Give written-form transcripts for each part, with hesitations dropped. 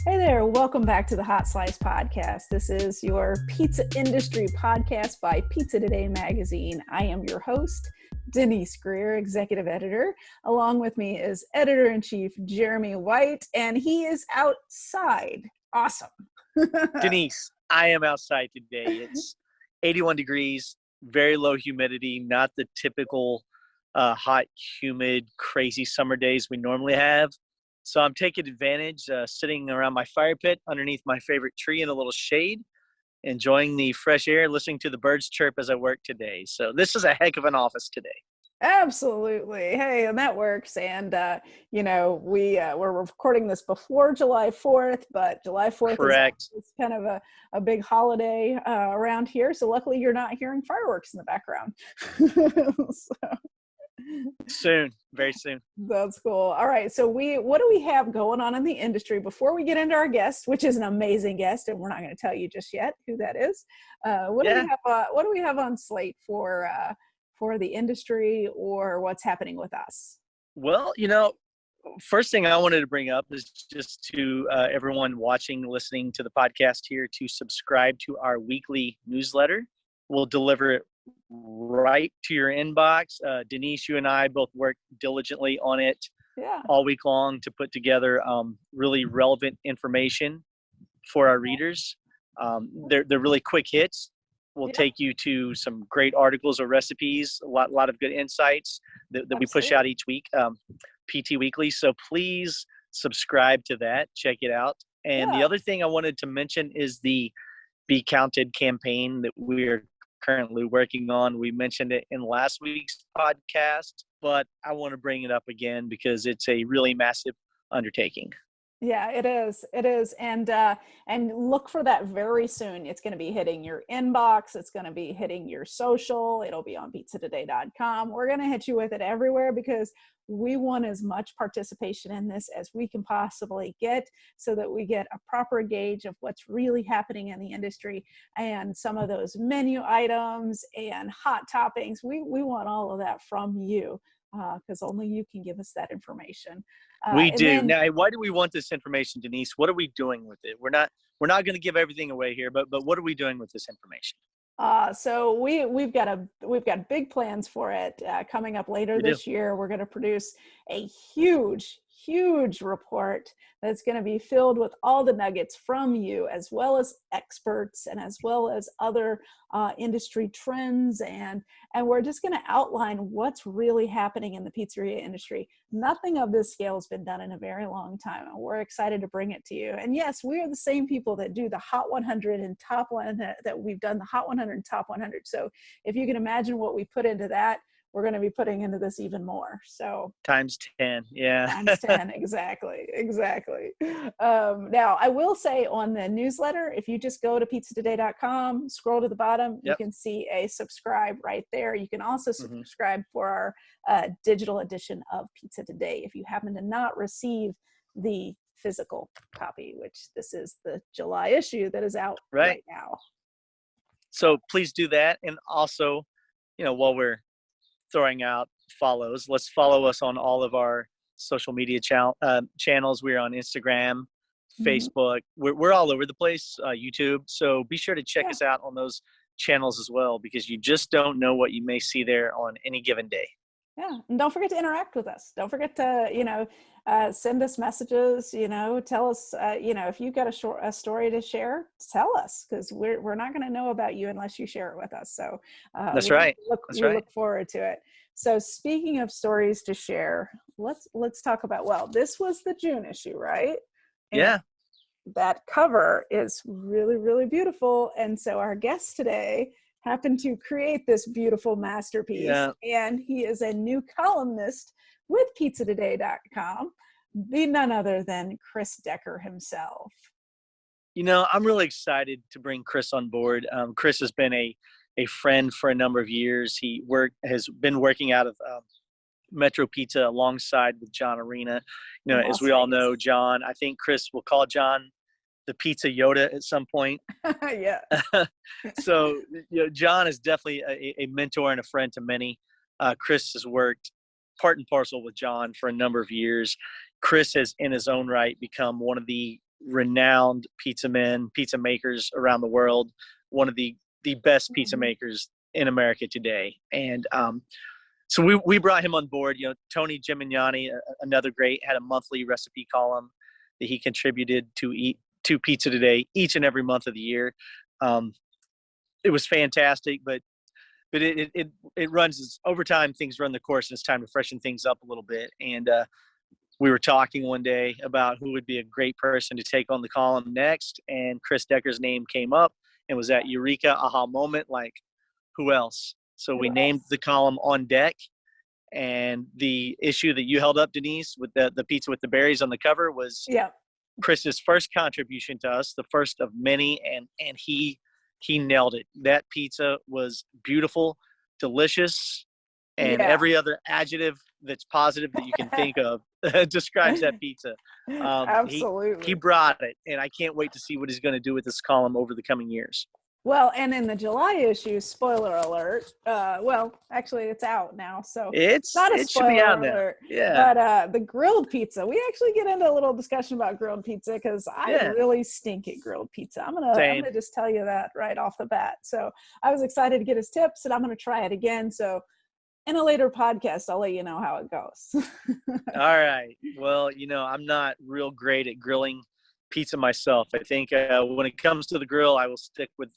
Hey there, welcome back to the Hot Slice Podcast. This is your pizza industry podcast by Pizza Today magazine. I am your host, Denise Greer, executive editor. Along with me is editor-in-chief Jeremy White, and he is outside. Awesome. Denise, I am outside today. It's 81 degrees, very low humidity, not the typical hot, humid, crazy summer days we normally have. So I'm taking advantage, sitting around my fire pit underneath my favorite tree in a little shade, enjoying the fresh air, listening to the birds chirp as I work today. So this is a heck of an office today. Absolutely. Hey, and that works. And, we're recording this before July 4th, but July 4th Correct. is kind of a big holiday around here. So luckily you're not hearing fireworks in the background. Soon, very soon. That's cool. All right. So what do we have going on in the industry before we get into our guest, which is an amazing guest, and we're not going to tell you just yet who that is. What do we have on slate for the industry or what's happening with us? Well, first thing I wanted to bring up is just to everyone watching, listening to the podcast here to subscribe to our weekly newsletter. We'll deliver it right to your inbox. Denise, you and I both work diligently on it all week long to put together really relevant information for our readers. They're really quick hits. We'll take you to some great articles or recipes, a lot of good insights that we push out each week, PT Weekly. So please subscribe to that. Check it out. And the other thing I wanted to mention is the Be Counted campaign that we're currently working on. We mentioned it in last week's podcast, but I want to bring it up again because it's a really massive undertaking. Yeah, it is. It is. And look for that very soon. It's going to be hitting your inbox. It's going to be hitting your social. It'll be on pizzatoday.com. We're going to hit you with it everywhere because we want as much participation in this as we can possibly get so that we get a proper gauge of what's really happening in the industry and some of those menu items and hot toppings. We want all of that from you because only you can give us that information. We do. Now, why do we want this information, Denise? What are we doing with it? We're not going to give everything away here, but what are we doing with this information? So we've got big plans for it coming up later this year. We're going to produce a huge report that's going to be filled with all the nuggets from you, as well as experts and as well as other industry trends. And we're just going to outline what's really happening in the pizzeria industry. Nothing of this scale has been done in a very long time. And we're excited to bring it to you. And yes, we are the same people that do the Hot 100 and Top 100, that we've done the Hot 100 and Top 100. So if you can imagine what we put into that, we're going to be putting into this even more. So times 10. Yeah. Times 10. Exactly. Now I will say on the newsletter, if you just go to pizzatoday.com, scroll to the bottom, you can see a subscribe right there. You can also subscribe for our digital edition of Pizza Today. If you happen to not receive the physical copy, which this is the July issue that is out right now. So please do that. And also, while we're throwing out follows, let's follow us on all of our social media channels. We're on Instagram, Facebook. We're all over the place, YouTube. So be sure to check us out on those channels as well, because you just don't know what you may see there on any given day. Yeah. And don't forget to interact with us. Don't forget to, send us messages, tell us, if you've got a story to share, tell us, because we're not going to know about you unless you share it with us. So That's right. We look forward to it. So speaking of stories to share, let's talk about, this was the June issue, right? And that cover is really, really beautiful. And so our guest today happened to create this beautiful masterpiece. And he is a new columnist with pizzatoday.com, the none other than Chris Decker himself. I'm really excited to bring Chris on board. Chris has been a friend for a number of years. He has been working out of Metro Pizza alongside with John Arena. As we all know, John, I think Chris will call John the Pizza Yoda at some point. Yeah. So, John is definitely a mentor and a friend to many. Chris has worked part and parcel with John for a number of years. Chris has, in his own right, become one of the renowned pizza men, pizza makers around the world, one of the best pizza Mm-hmm. makers in America today. And so we brought him on board. Tony Gimignani, another great, had a monthly recipe column that he contributed to Pizza Today each and every month of the year. It was fantastic, but it runs over time. Things run the course, and it's time to freshen things up a little bit. And we were talking one day about who would be a great person to take on the column next, and Chris Decker's name came up, and was that eureka aha moment, like, who else? So we named the column On Deck, and the issue that you held up, Denise, with the pizza with the berries on the cover was Chris's first contribution to us, the first of many, and he nailed it. That pizza was beautiful, delicious, and every other adjective that's positive that you can think of describes that pizza. Absolutely. He brought it, and I can't wait to see what he's going to do with this column over the coming years. Well, and in the July issue, spoiler alert. Well, actually, it's out now, so it's not a spoiler should be out alert. Now. Yeah. But the grilled pizza, we actually get into a little discussion about grilled pizza because I really stink at grilled pizza. I'm gonna just tell you that right off the bat. So I was excited to get his tips, and I'm gonna try it again. So in a later podcast, I'll let you know how it goes. All right. Well, I'm not real great at grilling pizza myself. I think when it comes to the grill, I will stick with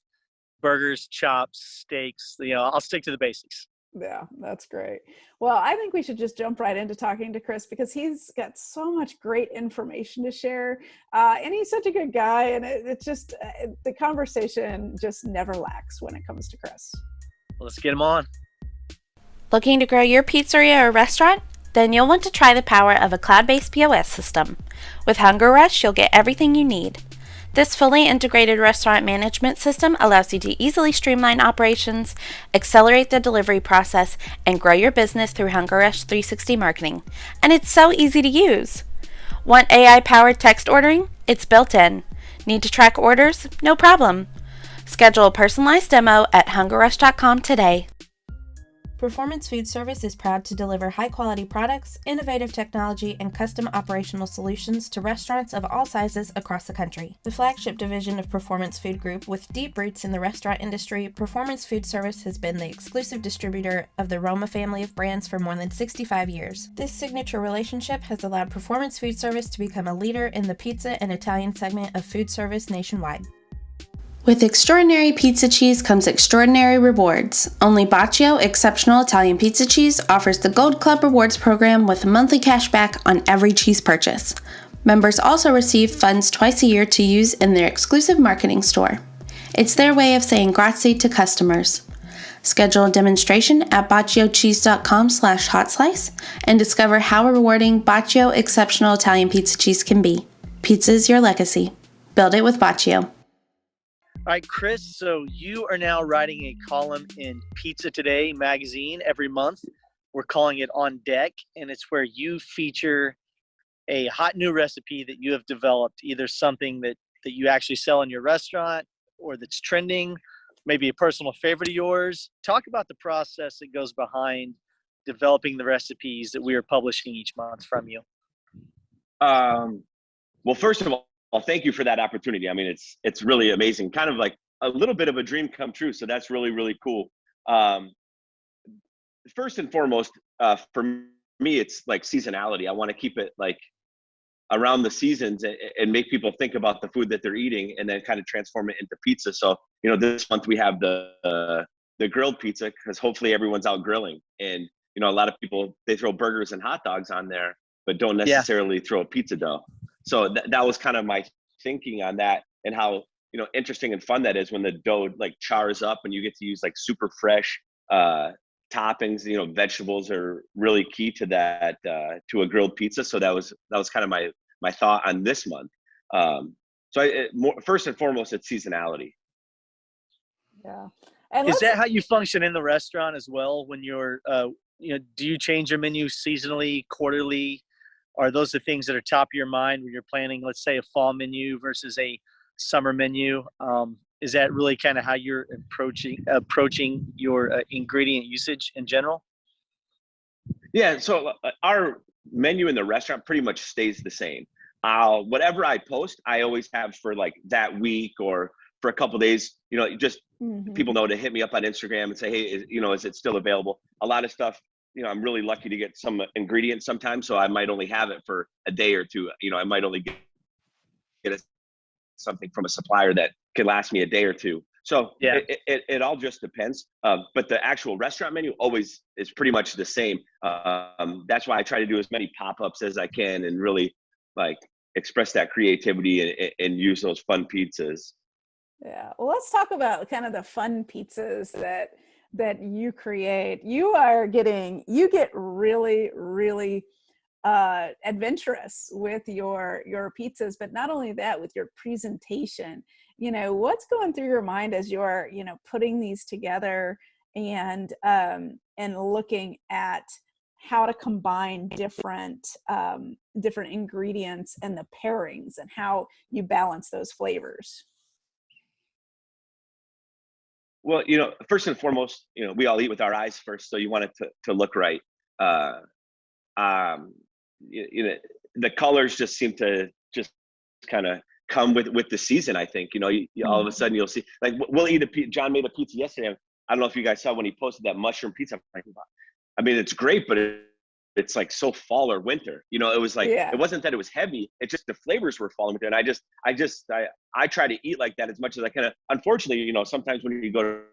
burgers, chops, steaks. I'll stick to the basics. Yeah, that's great. Well, I think we should just jump right into talking to Chris because he's got so much great information to share. And he's such a good guy. And it's just, the conversation just never lacks when it comes to Chris. Well, let's get him on. Looking to grow your pizzeria or restaurant? Then you'll want to try the power of a cloud-based POS system. With Hunger Rush, you'll get everything you need. This fully integrated restaurant management system allows you to easily streamline operations, accelerate the delivery process, and grow your business through Hunger Rush 360 marketing. And it's so easy to use. Want AI-powered text ordering? It's built in. Need to track orders? No problem. Schedule a personalized demo at hungerrush.com today. Performance Food Service is proud to deliver high-quality products, innovative technology, and custom operational solutions to restaurants of all sizes across the country. The flagship division of Performance Food Group, with deep roots in the restaurant industry, Performance Food Service has been the exclusive distributor of the Roma family of brands for more than 65 years. This signature relationship has allowed Performance Food Service to become a leader in the pizza and Italian segment of food service nationwide. With extraordinary pizza cheese comes extraordinary rewards. Only Baccio Exceptional Italian Pizza Cheese offers the Gold Club Rewards program with monthly cash back on every cheese purchase. Members also receive funds twice a year to use in their exclusive marketing store. It's their way of saying grazie to customers. Schedule a demonstration at bacciocheese.com/hotslice and discover how rewarding Baccio Exceptional Italian Pizza Cheese can be. Pizza is your legacy. Build it with Baccio. All right, Chris, so you are now writing a column in Pizza Today magazine every month. We're calling it On Deck, and it's where you feature a hot new recipe that you have developed, either something that you actually sell in your restaurant or that's trending, maybe a personal favorite of yours. Talk about the process that goes behind developing the recipes that we are publishing each month from you. Well, first of all, thank you for that opportunity. I mean, it's really amazing, kind of like a little bit of a dream come true. So that's really, really cool. First and foremost, for me, it's like seasonality. I want to keep it like around the seasons and make people think about the food that they're eating and then kind of transform it into pizza. So, this month we have the grilled pizza because hopefully everyone's out grilling. And, a lot of people, they throw burgers and hot dogs on there, but don't necessarily throw a pizza dough. So that was kind of my thinking on that and how, interesting and fun that is when the dough like chars up and you get to use like super fresh toppings. Vegetables are really key to that, to a grilled pizza. So that was kind of my thought on this month. First and foremost, it's seasonality. Yeah. And is that how you function in the restaurant as well? When you're, do you change your menu seasonally, quarterly? Are those the things that are top of your mind when you're planning, let's say, a fall menu versus a summer menu? Is that really kind of how you're approaching your ingredient usage in general? Yeah. So our menu in the restaurant pretty much stays the same. whatever I post, I always have for like that week or for a couple days, just people know to hit me up on Instagram and say, hey, is it still available? A lot of stuff, I'm really lucky to get some ingredients sometimes. So I might only have it for a day or two. I might only get something from a supplier that could last me a day or two. So it all just depends. But the actual restaurant menu always is pretty much the same. That's why I try to do as many pop-ups as I can and really like express that creativity and use those fun pizzas. Yeah. Well, let's talk about kind of the fun pizzas that you create. You get really, really adventurous with your pizzas, but not only that, with your presentation. What's going through your mind as you're putting these together and looking at how to combine different ingredients and the pairings and how you balance those flavors? Well, first and foremost, we all eat with our eyes first, so you want it to look right. The colors just seem to just kind of come with the season. I think, all of a sudden you'll see, like, we'll eat John made a pizza yesterday. I don't know if you guys saw when he posted that mushroom pizza. I mean, it's great, but it's like so fall or winter. It was like, It wasn't that it was heavy. It's just the flavors were falling with it. And I try to eat like that as much as I can. Unfortunately, sometimes when you go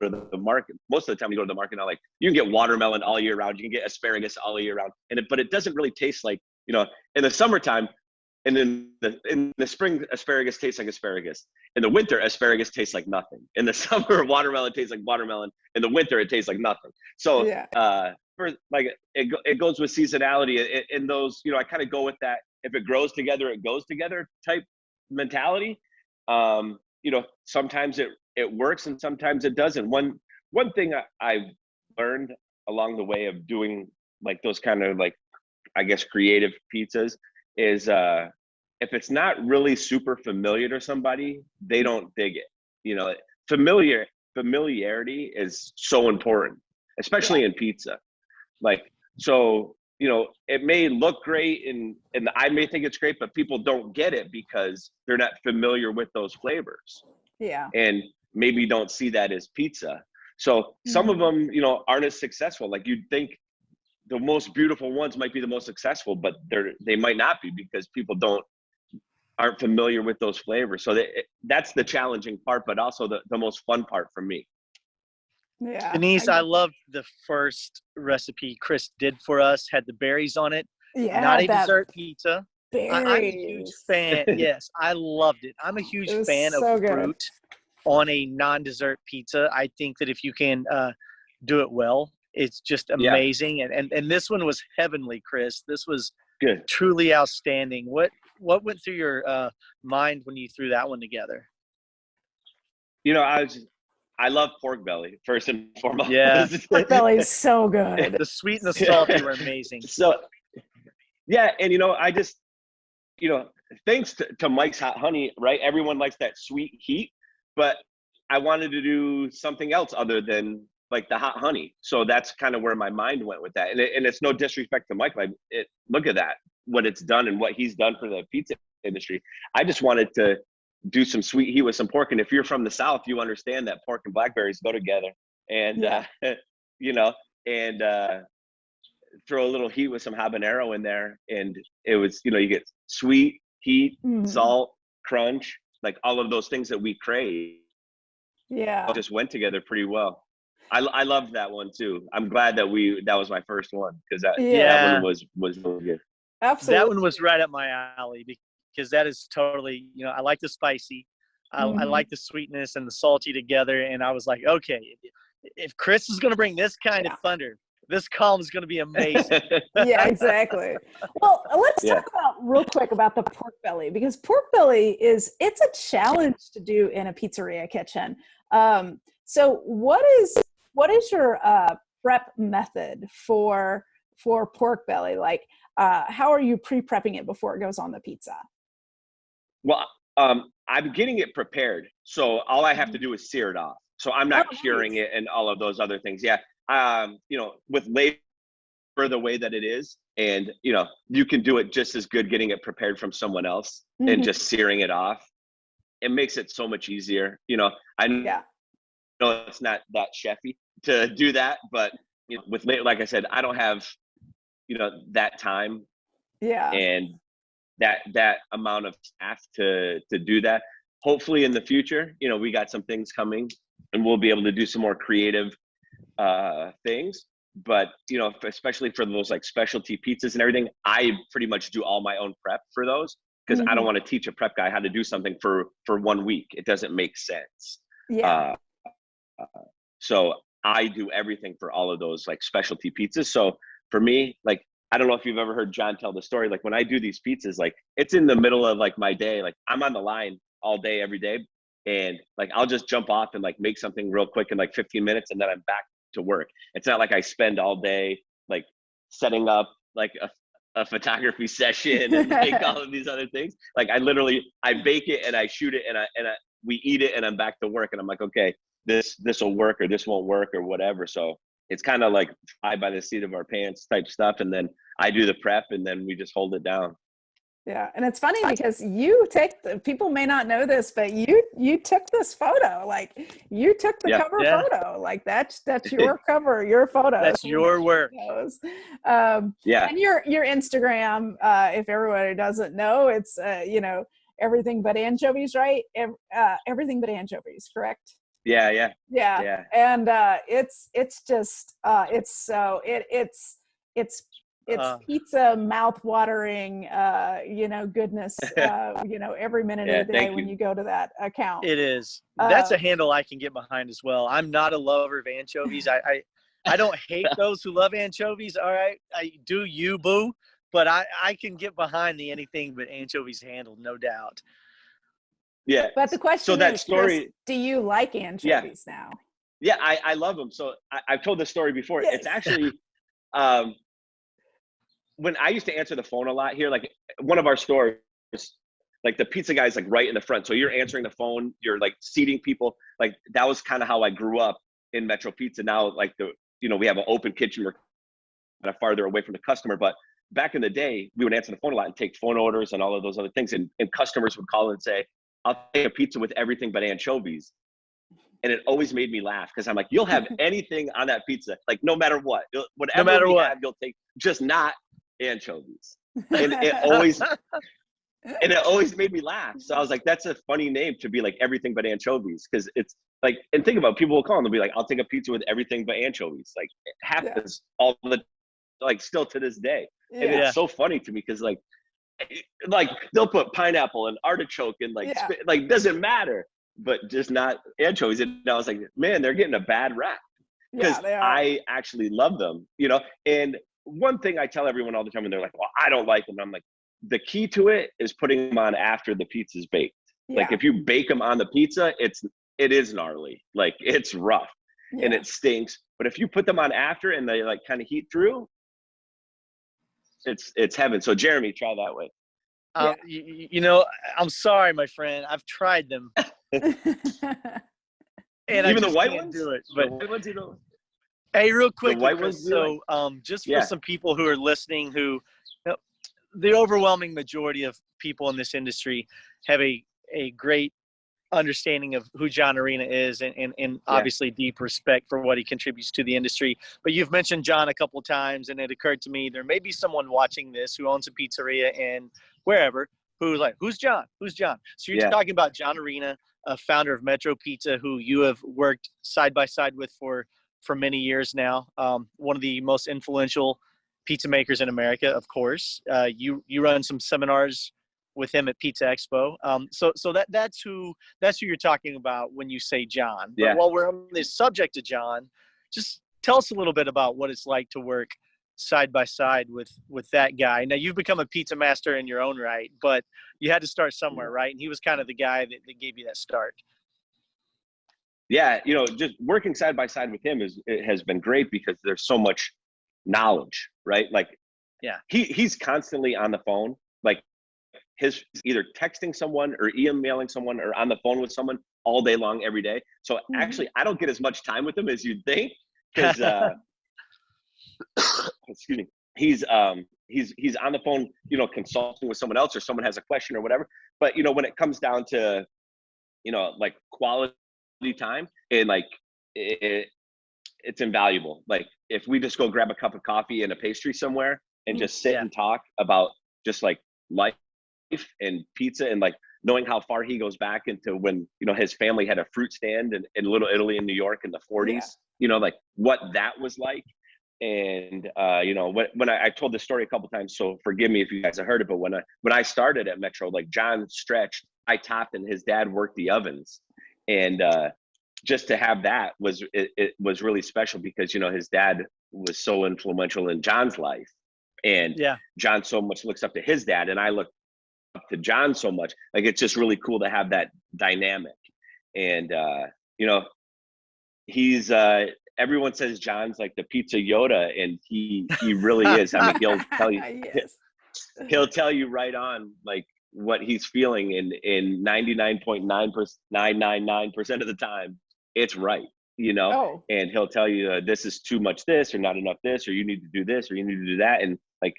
to the market, most of the time you go to the market now, like, you can get watermelon all year round. You can get asparagus all year round. But it doesn't really taste like, in the summertime, and in the spring, asparagus tastes like asparagus. In the winter, asparagus tastes like nothing. In the summer, watermelon tastes like watermelon. In the winter, it tastes like nothing. So, it goes with seasonality. In those, I kind of go with that. If it grows together, it goes together type mentality. Sometimes it works and sometimes it doesn't. One thing I've learned along the way of doing like those kind of like, I guess, creative pizzas is if it's not really super familiar to somebody, they don't dig it. Familiarity is so important, especially in pizza. Like, so, it may look great and I may think it's great, but people don't get it because they're not familiar with those flavors. Yeah. And maybe don't see that as pizza. So some of them, aren't as successful. Like, you'd think the most beautiful ones might be the most successful, but they might not be because people aren't familiar with those flavors. So that's the challenging part, but also the most fun part for me. Yeah. Denise, I loved the first recipe Chris did for us, had the berries on it. Yeah. Not a dessert pizza. I'm a huge Berries. fan. Yes, I loved it. I'm a huge fan of fruit on a non-dessert pizza. I think that if you can do it well, it's just amazing. Yeah. And this one was heavenly, Chris. This was good, truly outstanding. What went through your mind when you threw that one together? I love pork belly first and foremost. Yeah, pork belly is so good. The sweet and the salty were amazing. So, yeah, and I just, thanks to Mike's Hot Honey, right? Everyone likes that sweet heat, but I wanted to do something else other than like the hot honey. So that's kind of where my mind went with that. And it's no disrespect to Mike. Look at that, what it's done and what he's done for the pizza industry. I just wanted to do some sweet heat with some pork. And if you're from the South, you understand that pork and blackberries go together. And, throw a little heat with some habanero in there. And it was, you get sweet, heat, salt, crunch, like all of those things that we crave. Yeah. Just went together pretty well. I loved that one too. I'm glad that was my first one because that one was really good. Absolutely. That one was right up my alley because that is totally, I like the spicy. I like the sweetness and the salty together. And I was like, okay, if Chris is going to bring this kind of thunder, this column is going to be amazing. Yeah, exactly. Well, let's talk real quick about the pork belly, because pork belly it's a challenge to do in a pizzeria kitchen. So what is your prep method for pork belly? Like, how are you pre-prepping it before it goes on the pizza? Well, I'm getting it prepared. So all I have to do is sear it off. So I'm not curing it and all of those other things. Yeah. With labor the way that it is. And, you know, you can do it just as good getting it prepared from someone else and just searing it off. It makes it so much easier. You know, I know it's not that chefy to do that, but you know, with, like I said, I don't have, you know, that time and that amount of staff to do that. Hopefully in the future, you know, we got some things coming and we'll be able to do some more creative things. But, you know, especially for those like specialty pizzas and everything, I pretty much do all my own prep for those because I don't want to teach a prep guy how to do something for 1 week. It doesn't make sense. So I do everything for all of those like specialty pizzas. So for me, like, I don't know if you've ever heard John tell the story. Like when I do these pizzas, like it's in the middle of like my day, like I'm on the line all day, every day. And like, I'll just jump off and like make something real quick in like 15 minutes. And then I'm back to work. It's not like I spend all day, like setting up like a photography session and like all of these other things. Like I bake it and I shoot it and we eat it and I'm back to work. And I'm like, okay, this will work or this won't work or whatever. So it's kind of like fly by the seat of our pants type stuff. And then I do the prep and then we just hold it down. Yeah. And it's funny because people may not know this, but you took this photo, like you took the cover photo, like that's your cover, your photo. That's your work. And your Instagram, if everybody doesn't know, it's, you know, everything but anchovies, right? Everything but anchovies, correct? Yeah. And it's just it's pizza mouth-watering, you know, goodness, you know, every minute of the day when you go to that account. It is. That's a handle I can get behind as well. I'm not a lover of anchovies. I don't hate those who love anchovies. All right, I do, you boo, but I can get behind the anything but anchovies handle, no doubt. Yeah. But the question is, Chris, do you like anchovies now? Yeah, I love them. So I've told this story before. Yes. It's actually, when I used to answer the phone a lot here, like one of our stores, like the pizza guy's like right in the front. So you're answering the phone, you're like seating people. Like that was kind of how I grew up in Metro Pizza. Now, like we have an open kitchen. We're kind of farther away from the customer, but back in the day, we would answer the phone a lot and take phone orders and all of those other things. And customers would call and say, I'll take a pizza with everything but anchovies. And it always made me laugh because I'm like, you'll have anything on that pizza, like no matter what, whatever have, you'll take, just not anchovies. And it always made me laugh. So I was like, that's a funny name to be like everything but anchovies, because it's like, and think about it, people will call and they'll be like, I'll take a pizza with everything but anchovies. Like it happens all the, like still to this day. And it's so funny to me because like they'll put pineapple and artichoke and like doesn't matter, but just not anchovies. And I was like, man, they're getting a bad rap because I actually love them, you know. And one thing I tell everyone all the time, and they're like, well, I don't like them. I'm like, the key to it is putting them on after the pizza's baked. Like if you bake them on the pizza, it is gnarly, like it's rough and it stinks. But if you put them on after and they like kind of heat through, it's heaven. So Jeremy, try that way. You know, I'm sorry, my friend. I've tried them. And even the white ones? Do it, but the white ones, you know. Hey, real quick. The white ones, so just for some people who are listening, who the overwhelming majority of people in this industry have a great understanding of who John Arena is and obviously deep respect for what he contributes to the industry. But you've mentioned John a couple of times, and it occurred to me there may be someone watching this who owns a pizzeria in wherever who's like, who's John? Who's John? So you're talking about John Arena, a founder of Metro Pizza, who you have worked side by side with for many years now. One of the most influential pizza makers in America, of course. You run some seminars with him at Pizza Expo. So that's who you're talking about when you say John. But while we're on the subject of John, just tell us a little bit about what it's like to work side by side with that guy. Now you've become a pizza master in your own right, but you had to start somewhere, right? And he was kind of the guy that gave you that start. Yeah, you know, just working side by side with him has been great because there's so much knowledge, right? Like, he's constantly on the phone, like his either texting someone or emailing someone or on the phone with someone all day long, every day. So actually, I don't get as much time with him as you'd think because, excuse me, he's on the phone, you know, consulting with someone else, or someone has a question or whatever. But, you know, when it comes down to, you know, like quality time, and like it's invaluable. Like if we just go grab a cup of coffee and a pastry somewhere and just sit and talk about just like life and pizza, and like knowing how far he goes back into when, you know, his family had a fruit stand in Little Italy in New York in the 40s, you know, like what that was like. And you know, when I told this story a couple times, so forgive me if you guys have heard it, but when I started at Metro, like John stretched, I topped, and his dad worked the ovens. And just to have that it was really special, because, you know, his dad was so influential in John's life, and John so much looks up to his dad, and I look up to John so much. Like it's just really cool to have that dynamic. And you know, he's everyone says John's like the pizza Yoda, and he really is. I mean, he'll tell you he'll tell you right on like what he's feeling, in 99.999% of the time it's right, you know. And he'll tell you this is too much this, or not enough this, or you need to do this, or you need to do that. And like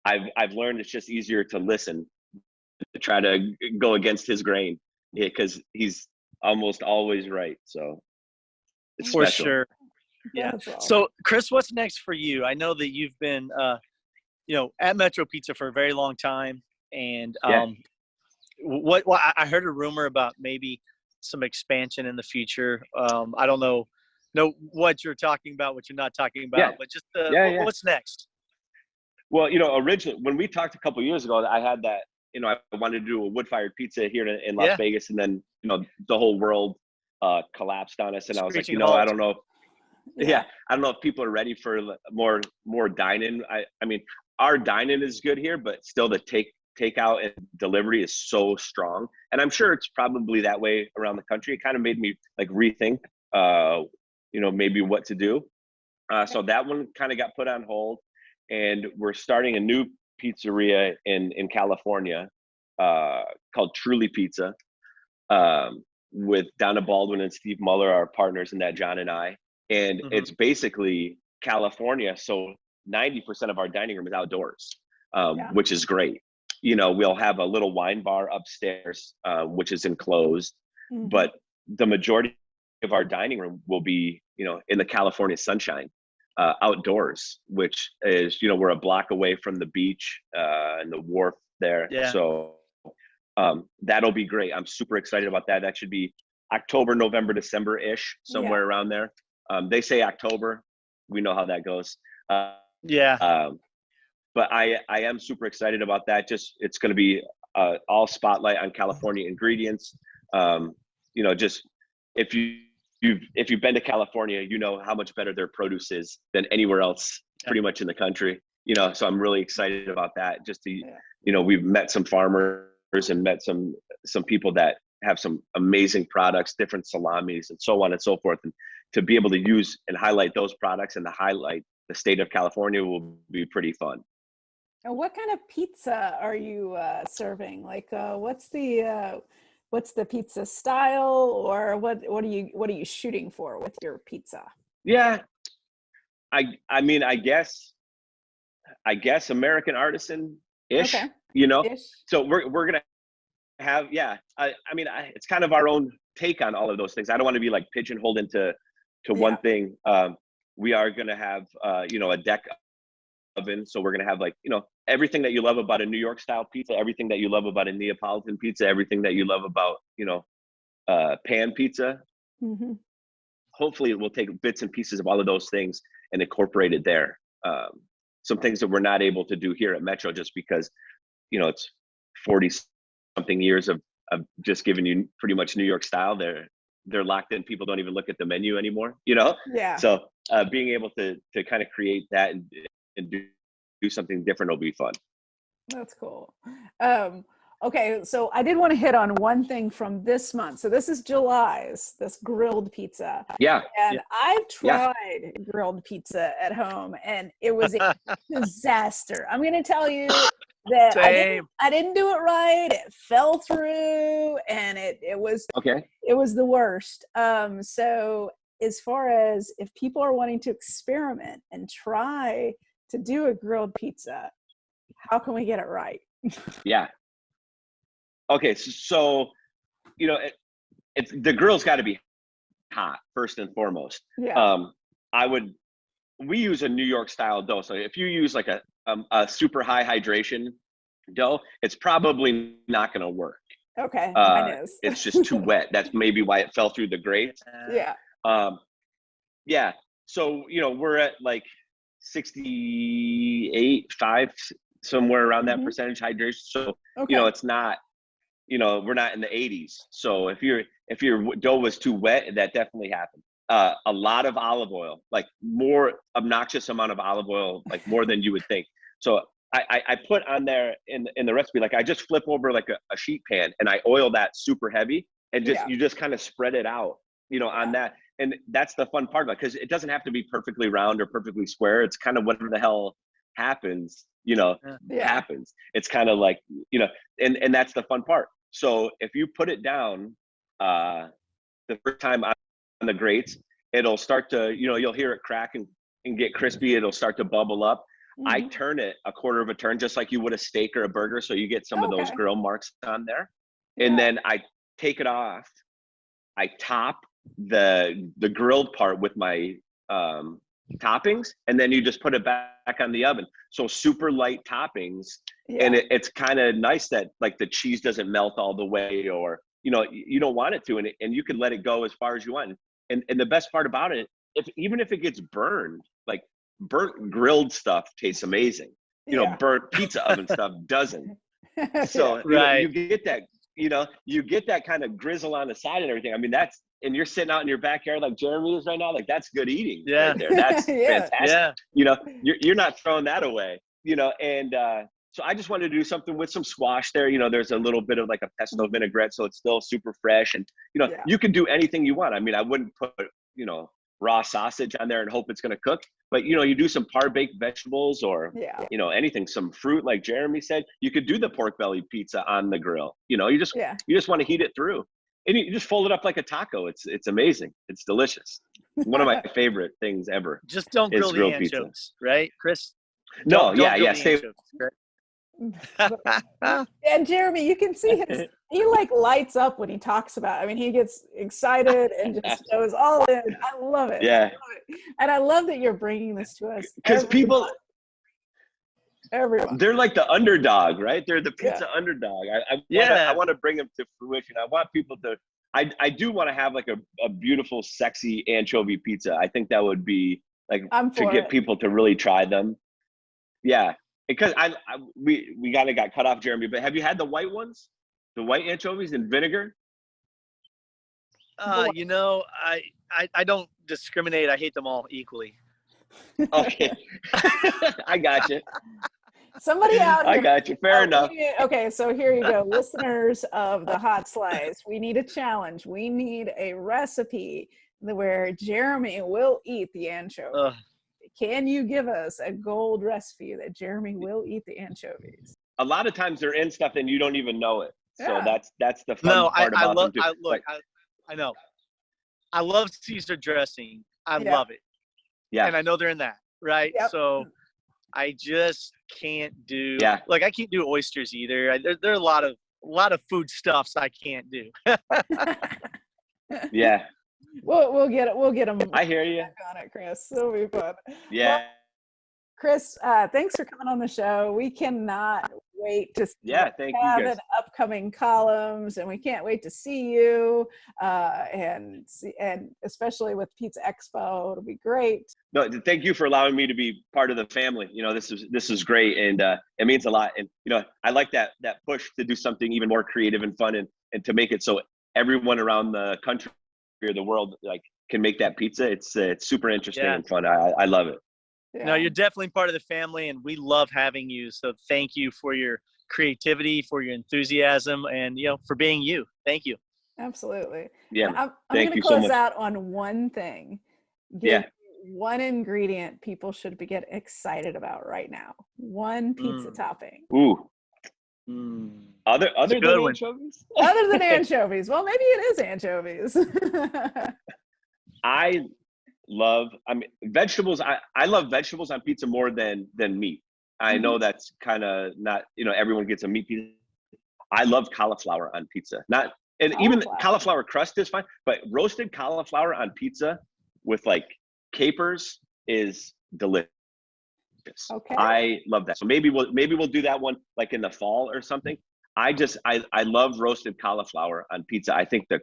I've learned it's just easier to listen, to try to go against his grain, because he's almost always right. So it's for special. sure. Yeah. So Chris, what's next for you? I know that you've been you know, at Metro Pizza for a very long time, and what I heard a rumor about maybe some expansion in the future. I don't know what you're talking about, what you're not talking about, but just what's next? Well, you know, originally when we talked a couple of years ago, I had that, you know, I wanted to do a wood-fired pizza here in Las Vegas, and then, you know, the whole world collapsed on us, and I was like, you know, I don't know. I don't know if people are ready for more dine-in. I mean, our dine-in is good here, but still the takeout and delivery is so strong, and I'm sure it's probably that way around the country. It kind of made me like rethink, you know, maybe what to do. So that one kind of got put on hold, and we're starting a new pizzeria in California called Truly Pizza, with Donna Baldwin and Steve Muller, our partners in that, John and I. And it's basically California, so 90% of our dining room is outdoors, which is great. You know, we'll have a little wine bar upstairs, which is enclosed, but the majority of our dining room will be, you know, in the California sunshine, outdoors, which is, you know, we're a block away from the beach and the wharf there. So that'll be great. I'm super excited about that. That should be October, November, December-ish, somewhere around there. They say October. We know how that goes. But I am super excited about that. Just, it's going to be all spotlight on California ingredients. You know, just if you've been to California, you know how much better their produce is than anywhere else pretty much in the country. You know, so I'm really excited about that. Just to, you know, we've met some farmers and met some people that have some amazing products, different salamis and so on and so forth. And to be able to use and highlight those products and to highlight the state of California will be pretty fun. And what kind of pizza are you serving? Like, what's the pizza style, or what are you shooting for with your pizza? Yeah, I mean, I guess American artisan-ish, you know. So we're gonna have, I mean, it's kind of our own take on all of those things. I don't want to be like pigeonholed into one thing. We are gonna have you know, a deck oven, so we're gonna have, like, you know, everything that you love about a New York style pizza, everything that you love about a Neapolitan pizza, everything that you love about, you know, pan pizza. Hopefully we'll take bits and pieces of all of those things and incorporate it there. Some things that we're not able to do here at Metro, just because, you know, it's 40 something years of just giving you pretty much New York style. They're locked in. People don't even look at the menu anymore, you know? So being able to kind of create that and do something different will be fun. That's cool. Okay, so I did want to hit on one thing from this month. So this is July's, this grilled pizza. And I've tried grilled pizza at home, and it was a disaster. I'm going to tell you that I didn't do it right. It fell through, and it was the worst. So as far as if people are wanting to experiment and try to do a grilled pizza, how can we get it right? Yeah. Okay, so you know, it's the grill's got to be hot first and foremost. Yeah. We use a New York style dough. So if you use like a super high hydration dough, it's probably not going to work. Okay, mine is. It's just too wet. That's maybe why it fell through the grates. Yeah. Yeah. So, you know, we're at like 68.5, somewhere around that percentage hydration. So, you know, it's not, you know, we're not in the 80s. So if your dough was too wet, that definitely happened. A lot of olive oil, like more obnoxious amount of olive oil, like more than you would think. So I put on there in the recipe, like I just flip over like a sheet pan and I oil that super heavy and you just kind of spread it out, you know, on that. And that's the fun part about it, because it doesn't have to be perfectly round or perfectly square. It's kind of whatever the hell happens, you know, happens. It's kind of like, you know, and that's the fun part. So if you put it down the first time on the grates, it'll start to, you know, you'll hear it crack and get crispy. It'll start to bubble up. I turn it a quarter of a turn, just like you would a steak or a burger. So you get some of those grill marks on there. And then I take it off. I top the grilled part with my toppings, and then you just put it back on the oven. So super light toppings. And it's kind of nice that like the cheese doesn't melt all the way, or, you know, you don't want it to, and you can let it go as far as you want. And the best part about it, even if it gets burned, like burnt grilled stuff tastes amazing. You know, burnt pizza oven stuff doesn't. So you get that, you know, you get that kind of grizzle on the side and everything. I mean, and you're sitting out in your backyard like Jeremy is right now, like that's good eating right there. That's fantastic. Yeah. You know, you're not throwing that away, you know. And so I just wanted to do something with some squash there. You know, there's a little bit of like a pesto vinaigrette, so it's still super fresh. And, you know, you can do anything you want. I mean, I wouldn't put, you know, raw sausage on there and hope it's going to cook. But, you know, you do some par-baked vegetables or, you know, anything, some fruit, like Jeremy said. You could do the pork belly pizza on the grill. You know, you just want to heat it through. And you just fold it up like a taco. It's amazing. It's delicious. One of my favorite things ever. Just don't grill the anchovies, pizza. Right, Chris? Don't stay. And Jeremy, you can see he like lights up when he talks about it. I mean, he gets excited and just goes all in. I love it. Yeah. And I love that you're bringing this to us. Because everyone. They're like the underdog, right? They're the pizza underdog. I want to bring them to fruition. I want people to, I do want to have like a beautiful, sexy anchovy pizza. I think that would be like to get people to really try them. Yeah. Because we kind of got cut off, Jeremy, but have you had the white ones? The white anchovies in vinegar? You know, I don't discriminate. I hate them all equally. Okay. I got you. Somebody out here. I got you. Fair enough. Okay, so here you go. Listeners of the Hot Slice, we need a challenge. We need a recipe where Jeremy will eat the anchovy. Can you give us a gold recipe that Jeremy will eat the anchovies? A lot of times they're in stuff and you don't even know it. So that's the fun part about them too. I know. I love Caesar dressing. I love it. Yeah. And I know they're in that, right? Yep. So I just can't do like I can't do oysters either. There are a lot of food stuffs I can't do. Yeah. We'll get it. We'll get them. I hear you. On it, Chris. It'll be fun. Yeah. Well, Chris, thanks for coming on the show. We cannot wait to thank you guys. Upcoming columns, and we can't wait to see you. And especially with Pizza Expo, it'll be great. No, thank you for allowing me to be part of the family. You know, this is great, and it means a lot. And you know, I like that push to do something even more creative and fun, and to make it so everyone around the country or the world like can make that pizza. It's super interesting and fun. I love it. Yeah. No, you're definitely part of the family, and we love having you. So thank you for your creativity, for your enthusiasm, and for being you. Thank you. Absolutely. Yeah. I'm going to close out on one thing. Give one ingredient people should get excited about right now. One pizza topping. Ooh. Other than anchovies? Other than anchovies. Well, maybe it is anchovies. I love, I mean, vegetables. I love vegetables on pizza more than meat. I know that's kind of not, everyone gets a meat pizza. I love cauliflower on pizza. Even cauliflower crust is fine, but roasted cauliflower on pizza with like capers is delicious. Okay. I love that. So maybe we'll do that one like in the fall or something. I love roasted cauliflower on pizza. I think the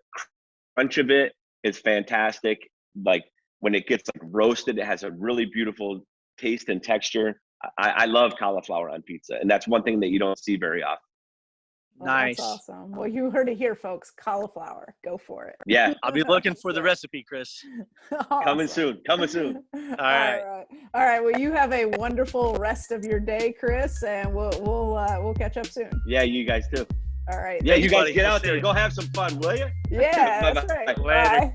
crunch of it is fantastic. Like when it gets like roasted, it has a really beautiful taste and texture. I love cauliflower on pizza, and that's one thing that you don't see very often. Well, nice. That's awesome. Well, you heard it here, folks. Cauliflower. Go for it. Yeah. I'll be looking for the recipe, Chris. Awesome. Coming soon. All right. All right. Well, you have a wonderful rest of your day, Chris, and we'll catch up soon. Yeah, you guys too. All right. Yeah, Thanks, you guys buddy. get out there. Go have some fun, will you? Yeah, that's Bye-bye. right. Later. Bye.